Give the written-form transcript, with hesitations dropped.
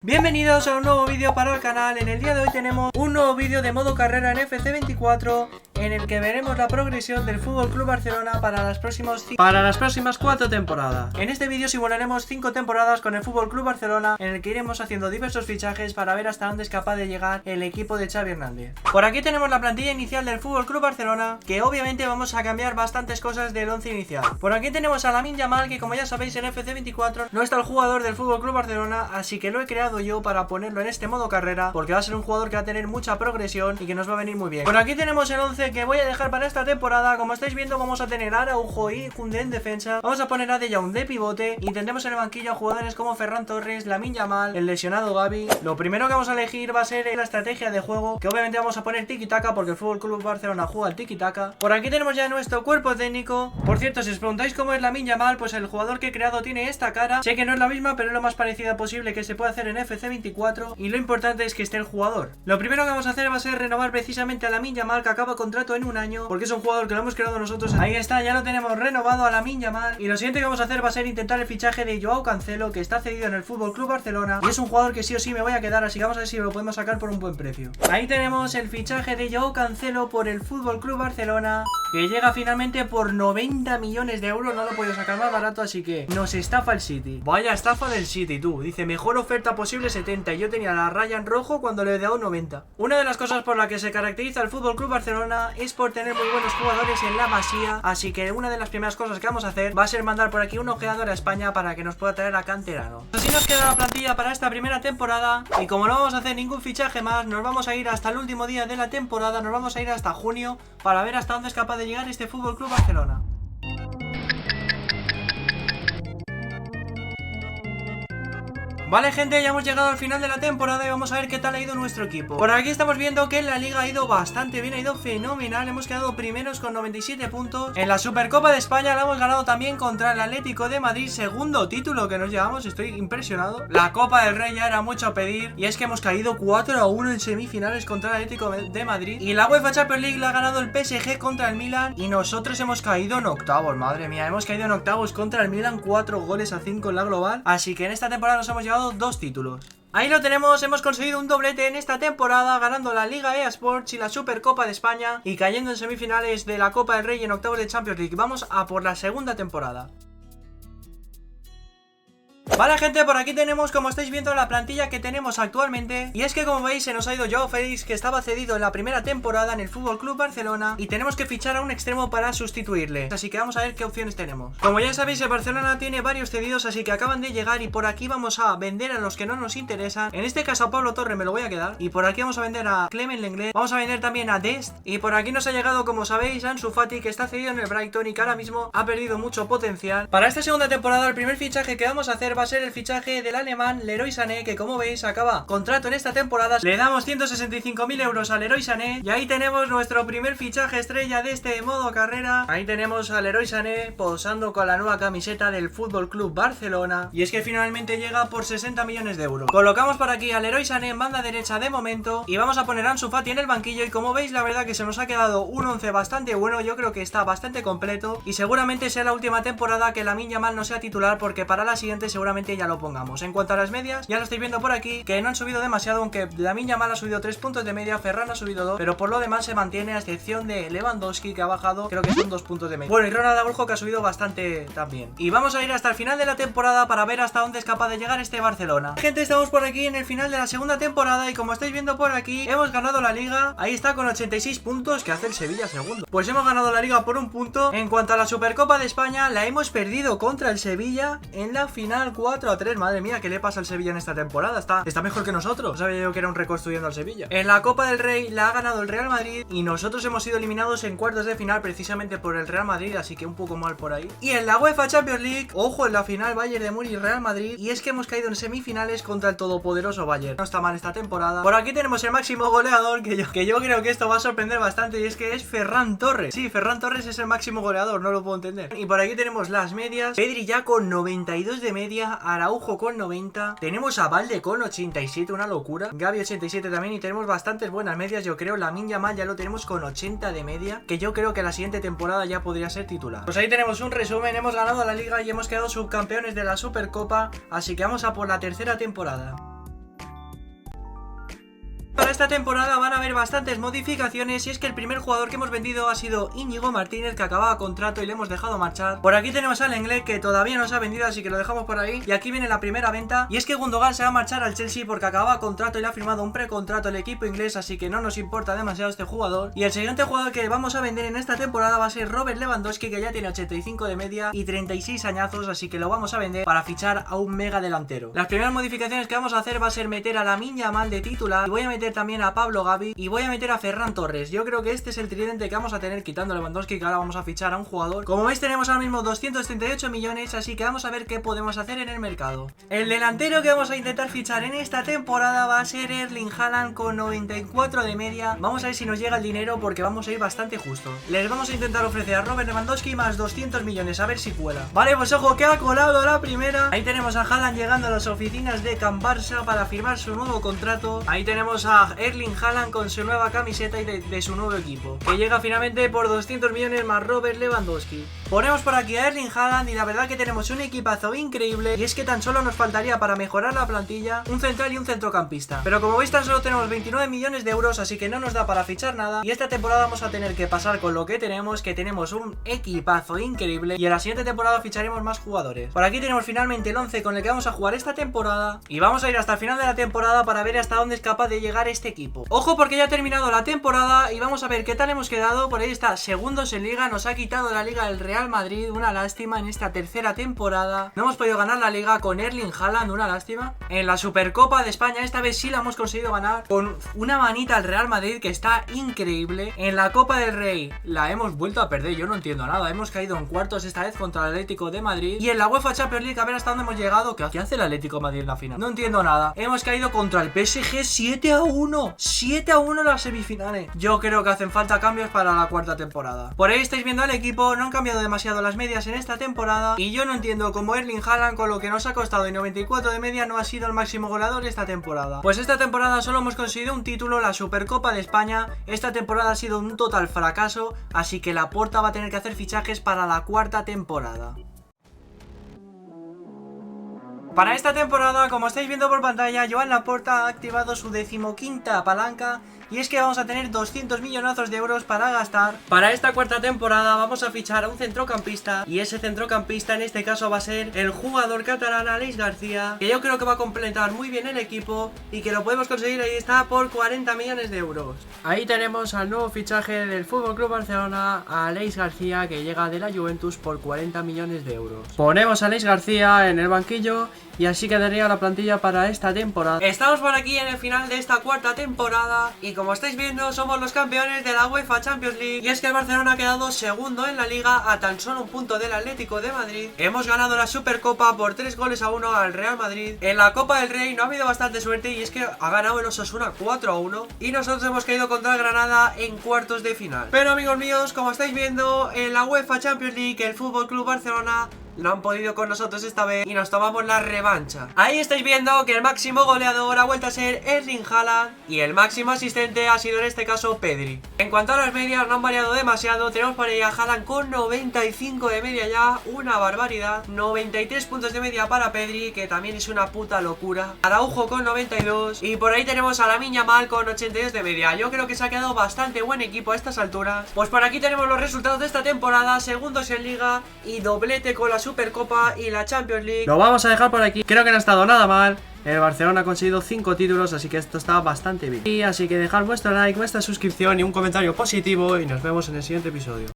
Bienvenidos a un nuevo vídeo para el canal. En el día de hoy tenemos un nuevo vídeo de modo carrera en FC24 en el que veremos la progresión del FC Barcelona para las próximas 4 temporadas. En este vídeo simularemos 5 temporadas con el FC Barcelona, en el que iremos haciendo diversos fichajes para ver hasta dónde es capaz de llegar el equipo de Xavi Hernández. Por aquí tenemos la plantilla inicial del FC Barcelona, que obviamente vamos a cambiar bastantes cosas del 11 inicial. Por aquí tenemos a Lamine Yamal, que como ya sabéis en FC24 no está el jugador del FC Barcelona, así que lo he creado yo para ponerlo en este modo carrera, porque va a ser un jugador que va a tener mucha progresión y que nos va a venir muy bien. Por aquí tenemos el 11 que voy a dejar para esta temporada. Como estáis viendo, vamos a tener a Araujo y Koundé en defensa, vamos a poner a De Jong de pivote y tendremos en el banquillo a jugadores como Ferran Torres, Lamine Yamal, el lesionado Gavi. Lo primero que vamos a elegir va a ser la estrategia de juego, que obviamente vamos a poner tiki-taka porque el FC Barcelona juega al tiki-taka. Por aquí tenemos ya nuestro cuerpo técnico. Por cierto, si os preguntáis cómo es Lamine Yamal, pues el jugador que he creado tiene esta cara. Sé que no es la misma, pero es lo más parecida posible que se puede hacer en FC24, y lo importante es que esté el jugador. Lo primero que vamos a hacer va a ser renovar precisamente a Lamine Yamal, que acaba contrato en un año, porque es un jugador que lo hemos creado nosotros. Ahí está, ya lo tenemos renovado a Lamine Yamal. Y lo siguiente que vamos a hacer va a ser intentar el fichaje de Joao Cancelo, que está cedido en el FC Barcelona, y es un jugador que sí o sí me voy a quedar, así que vamos a ver si lo podemos sacar por un buen precio. Ahí tenemos el fichaje de Joao Cancelo por el FC Barcelona, que llega finalmente por 90 millones de euros. No lo puedo sacar más barato, así que nos estafa el City. Vaya estafa del City, tú. Dice mejor oferta posible 70, y yo tenía la raya en rojo cuando le he dado 90. Una de las cosas por la que se caracteriza el FC Barcelona es por tener muy buenos jugadores en la Masía, así que una de las primeras cosas que vamos a hacer va a ser mandar por aquí un ojeador a España para que nos pueda traer a canterano. Así nos queda la plantilla para esta primera temporada, y como no vamos a hacer ningún fichaje más, nos vamos a ir hasta el último día de la temporada, nos vamos a ir hasta junio para ver hasta dónde es capaz de llegar este FC Barcelona. Vale, gente, ya hemos llegado al final de la temporada y vamos a ver qué tal ha ido nuestro equipo. Por aquí estamos viendo que en la liga ha ido bastante bien, ha ido fenomenal. Hemos quedado primeros con 97 puntos. En la Supercopa de España la hemos ganado también contra el Atlético de Madrid, segundo título que nos llevamos, estoy impresionado. La Copa del Rey ya era mucho a pedir, y es que hemos caído 4-1 en semifinales contra el Atlético de Madrid. Y la UEFA Champions League la ha ganado el PSG contra el Milan, y nosotros hemos caído en octavos, madre mía, hemos caído en octavos contra el Milan, 4-5 en la global. Así que en esta temporada nos hemos llevado 2 títulos. Ahí lo tenemos, hemos conseguido un doblete en esta temporada, ganando la Liga EA Sports y la Supercopa de España, y cayendo en semifinales de la Copa del Rey y en octavos de Champions League. Vamos a por la segunda temporada. Vale, gente, por aquí tenemos, como estáis viendo, la plantilla que tenemos actualmente. Y es que, como veis, se nos ha ido Joao Félix, que estaba cedido en la primera temporada en el FC Barcelona, y tenemos que fichar a un extremo para sustituirle. Así que vamos a ver qué opciones tenemos. Como ya sabéis, el Barcelona tiene varios cedidos, así que acaban de llegar, y por aquí vamos a vender a los que no nos interesan. En este caso a Pablo Torre me lo voy a quedar, y por aquí vamos a vender a Clement Lenglet, vamos a vender también a Dest, y por aquí nos ha llegado, como sabéis, Ansu Fati, que está cedido en el Brighton y que ahora mismo ha perdido mucho potencial. Para esta segunda temporada, el primer fichaje que vamos a hacer va a ser el fichaje del alemán Leroy Sané, que como veis acaba contrato en esta temporada. Le damos 165.000 euros a Leroy Sané, y ahí tenemos nuestro primer fichaje estrella de este modo carrera. Ahí tenemos a Leroy Sané posando con la nueva camiseta del FC Barcelona, y es que finalmente llega por 60 millones de euros. Colocamos por aquí a Leroy Sané en banda derecha de momento, y vamos a poner a Ansu Fati en el banquillo. Y como veis, la verdad que se nos ha quedado un 11 bastante bueno, yo creo que está bastante completo, y seguramente sea la última temporada que Lamine Yamal no sea titular, porque para la siguiente seguramente ya lo pongamos. En cuanto a las medias, ya lo estáis viendo por aquí, que no han subido demasiado, aunque Lamine Yamal ha subido 3 puntos de media, Ferran ha subido 2, pero por lo demás se mantiene, a excepción de Lewandowski, que ha bajado, creo que son 2 puntos de media. Bueno, y Ronald Araujo, que ha subido bastante también. Y vamos a ir hasta el final de la temporada para ver hasta dónde es capaz de llegar este Barcelona. Gente, estamos por aquí en el final de la segunda temporada, y como estáis viendo por aquí, hemos ganado la liga. Ahí está con 86 puntos, que hace el Sevilla segundo. Pues hemos ganado la liga por un punto. En cuanto a la Supercopa de España, la hemos perdido contra el Sevilla en la final 4-3. Madre mía, ¿qué le pasa al Sevilla en esta temporada? Está mejor que nosotros. No sabía yo que era un reconstruyendo al Sevilla. En la Copa del Rey la ha ganado el Real Madrid, y nosotros hemos sido eliminados en cuartos de final precisamente por el Real Madrid, así que un poco mal por ahí. Y en la UEFA Champions League, ojo, en la final Bayern de Múnich y Real Madrid, y es que hemos caído en semifinales contra el todopoderoso Bayern. No está mal esta temporada. Por aquí tenemos el máximo goleador, que yo creo que esto va a sorprender bastante, y es que es Ferran Torres. Sí, Ferran Torres es el máximo goleador, no lo puedo entender. Y por aquí tenemos las medias: Pedri ya con 92 de media, Araujo con 90, tenemos a Valde con 87, una locura, Gavi 87 también, y tenemos bastantes buenas medias, yo creo. Lamine Yamal ya lo tenemos con 80 de media, que yo creo que la siguiente temporada ya podría ser titular. Pues ahí tenemos un resumen, hemos ganado la liga y hemos quedado subcampeones de la Supercopa, así que vamos a por la tercera temporada. para esta temporada van a haber bastantes modificaciones y es que el primer jugador que hemos vendido ha sido Íñigo Martínez, que acababa contrato y le hemos dejado marchar. Por aquí tenemos al Lenglet, que todavía no se ha vendido, así que lo dejamos por ahí. Y aquí viene la primera venta y es que Gundogan se va a marchar al Chelsea porque acababa contrato y le ha firmado un precontrato el equipo inglés, así que no nos importa demasiado este jugador. Y el siguiente jugador que vamos a vender en esta temporada va a ser Robert Lewandowski, que ya tiene 85 de media y 36 añazos, así que lo vamos a vender para fichar a un mega delantero. Las primeras modificaciones que vamos a hacer va a ser meter a Lamine Yamal de titular, y voy a meter también a Pablo Gavi y voy a meter a Ferran Torres. Yo creo que este es el tridente que vamos a tener quitando a Lewandowski, que ahora vamos a fichar a un jugador. Como veis tenemos ahora mismo 238 millones, así que vamos a ver qué podemos hacer en el mercado. El delantero que vamos a intentar fichar en esta temporada va a ser Erling Haaland con 94 de media. Vamos a ver si nos llega el dinero porque vamos a ir bastante justo. Les vamos a intentar ofrecer a Robert Lewandowski más 200 millones, a ver si cuela. Vale, pues ojo que ha colado la primera. Ahí tenemos a Haaland llegando a las oficinas de Can Barça para firmar su nuevo contrato. Ahí tenemos a Erling Haaland con su nueva camiseta y de su nuevo equipo, que llega finalmente por 200 millones más Robert Lewandowski. Ponemos por aquí a Erling Haaland y la verdad que tenemos un equipazo increíble, y es que tan solo nos faltaría para mejorar la plantilla un central y un centrocampista. Pero como veis tan solo tenemos 29 millones de euros, así que no nos da para fichar nada, y esta temporada vamos a tener que pasar con lo que tenemos, que tenemos un equipazo increíble, y en la siguiente temporada ficharemos más jugadores. Por aquí tenemos finalmente el 11 con el que vamos a jugar esta temporada, y vamos a ir hasta el final de la temporada para ver hasta dónde es capaz de llegar este equipo. Ojo porque ya ha terminado la temporada y vamos a ver qué tal hemos quedado. Por ahí está, segundos en liga, nos ha quitado la liga el Real Madrid, una lástima en esta tercera temporada. No hemos podido ganar la liga con Erling Haaland, una lástima. En la Supercopa de España esta vez sí la hemos conseguido ganar con una manita al Real Madrid, que está increíble. En la Copa del Rey la hemos vuelto a perder, yo no entiendo nada. Hemos caído en cuartos esta vez contra el Atlético de Madrid. Y en la UEFA Champions League, a ver hasta dónde hemos llegado. ¿Qué hace el Atlético de Madrid en la final? No entiendo nada. Hemos caído contra el PSG 7-1. 7-1 en las semifinales. Yo creo que hacen falta cambios para la cuarta temporada. Por ahí estáis viendo al equipo, no han cambiado demasiado las medias en esta temporada, y yo no entiendo cómo Erling Haaland, con lo que nos ha costado y 94 de media, no ha sido el máximo goleador esta temporada. Pues esta temporada solo hemos conseguido un título, la Supercopa de España. Esta temporada ha sido un total fracaso, así que Laporta va a tener que hacer fichajes para la cuarta temporada. Para esta temporada, como estáis viendo por pantalla, Joan Laporta ha activado su 15ª palanca, y es que vamos a tener 200 millonazos de euros para gastar. Para esta cuarta temporada vamos a fichar a un centrocampista, y ese centrocampista en este caso va a ser el jugador catalán Aleix García, que yo creo que va a completar muy bien el equipo y que lo podemos conseguir, ahí está, por 40 millones de euros. Ahí tenemos al nuevo fichaje del FC Barcelona, a Aleix García, que llega de la Juventus por 40 millones de euros. Ponemos a Aleix García en el banquillo y así quedaría la plantilla para esta temporada. Estamos por aquí en el final de esta cuarta temporada y como estáis viendo somos los campeones de la UEFA Champions League, y es que el Barcelona ha quedado segundo en la liga a tan solo un punto del Atlético de Madrid. Hemos ganado la Supercopa por 3-1 al Real Madrid. En la Copa del Rey no ha habido bastante suerte, y es que ha ganado el Osasuna 4-1 y nosotros hemos caído contra el Granada en cuartos de final. Pero amigos míos, como estáis viendo, en la UEFA Champions League el FC Barcelona no han podido con nosotros esta vez y nos tomamos la revancha. Ahí estáis viendo que el máximo goleador ha vuelto a ser Erling Haaland y el máximo asistente ha sido en este caso Pedri. En cuanto a las medias, no han variado demasiado. Tenemos por ahí a Haaland con 95 de media ya, una barbaridad. 93 puntos de media para Pedri, que también es una puta locura. Araujo con 92 y por ahí tenemos a Lamine Yamal con 82 de media. Yo creo que se ha quedado bastante buen equipo a estas alturas. Pues por aquí tenemos los resultados de esta temporada: segundos en liga y doblete con la Supercopa y la Champions League. Lo vamos a dejar por aquí. Creo que no ha estado nada mal. El Barcelona ha conseguido 5 títulos, así que esto está bastante bien. Y así que dejad vuestro like, vuestra suscripción y un comentario positivo, y nos vemos en el siguiente episodio.